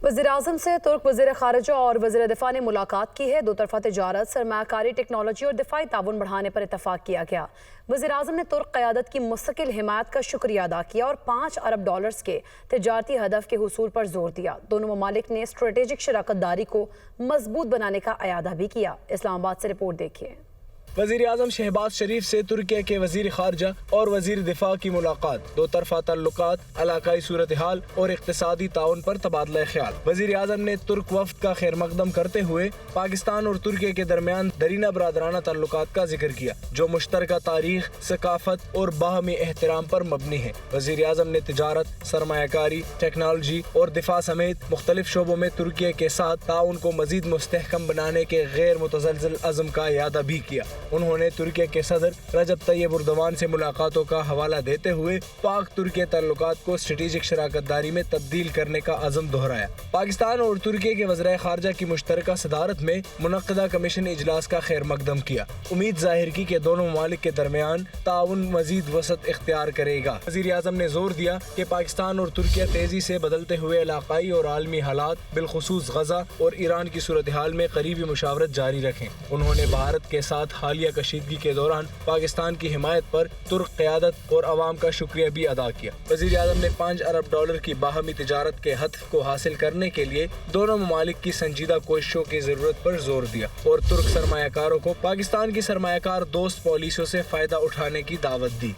وزیراعظم سے ترک وزیر خارجہ اور وزیر دفاع نے ملاقات کی ہے۔ دو طرفہ تجارت، سرمایہ کاری، ٹیکنالوجی اور دفاعی تعاون بڑھانے پر اتفاق کیا گیا۔ وزیراعظم نے ترک قیادت کی مستقل حمایت کا شکریہ ادا کیا اور $5 ارب کے تجارتی ہدف کے حصول پر زور دیا۔ دونوں ممالک نے اسٹریٹجک شراکت داری کو مضبوط بنانے کا اعادہ بھی کیا۔ اسلام آباد سے رپورٹ دیکھیے۔ وزیر اعظم شہباز شریف سے ترکیہ کے وزیر خارجہ اور وزیر دفاع کی ملاقات، دو طرفہ تعلقات، علاقائی صورتحال اور اقتصادی تعاون پر تبادلہ خیال۔ وزیر اعظم نے ترک وفد کا خیر مقدم کرتے ہوئے پاکستان اور ترکیہ کے درمیان دیرینہ برادرانہ تعلقات کا ذکر کیا، جو مشترکہ تاریخ، ثقافت اور باہمی احترام پر مبنی ہے۔ وزیر اعظم نے تجارت، سرمایہ کاری، ٹیکنالوجی اور دفاع سمیت مختلف شعبوں میں ترکیہ کے ساتھ تعاون کو مزید مستحکم بنانے کے غیر متزلزل عزم کا اعادہ بھی کیا۔ انہوں نے ترکیہ کے صدر رجب طیب اردوان سے ملاقاتوں کا حوالہ دیتے ہوئے پاک ترکیہ تعلقات کو اسٹریٹجک شراکت داری میں تبدیل کرنے کا عزم دہرایا۔ پاکستان اور ترکیہ کے وزرائے خارجہ کی مشترکہ صدارت میں منعقدہ کمیشن اجلاس کا خیر مقدم کیا۔ امید ظاہر کی کہ دونوں ممالک کے درمیان تعاون مزید وسعت اختیار کرے گا۔ وزیر اعظم نے زور دیا کہ پاکستان اور ترکیہ تیزی سے بدلتے ہوئے علاقائی اور عالمی حالات، بالخصوص غزہ اور ایران کی صورتحال میں قریبی مشاورت جاری رکھیں۔ انہوں نے بھارت کے ساتھ حالیہ کشیدگی کے دوران پاکستان کی حمایت پر ترک قیادت اور عوام کا شکریہ بھی ادا کیا۔ وزیر اعظم نے $5 ارب کی باہمی تجارت کے ہدف کو حاصل کرنے کے لیے دونوں ممالک کی سنجیدہ کوششوں کی ضرورت پر زور دیا اور ترک سرمایہ کاروں کو پاکستان کی سرمایہ کار دوست پالیسیوں سے فائدہ اٹھانے کی دعوت دی۔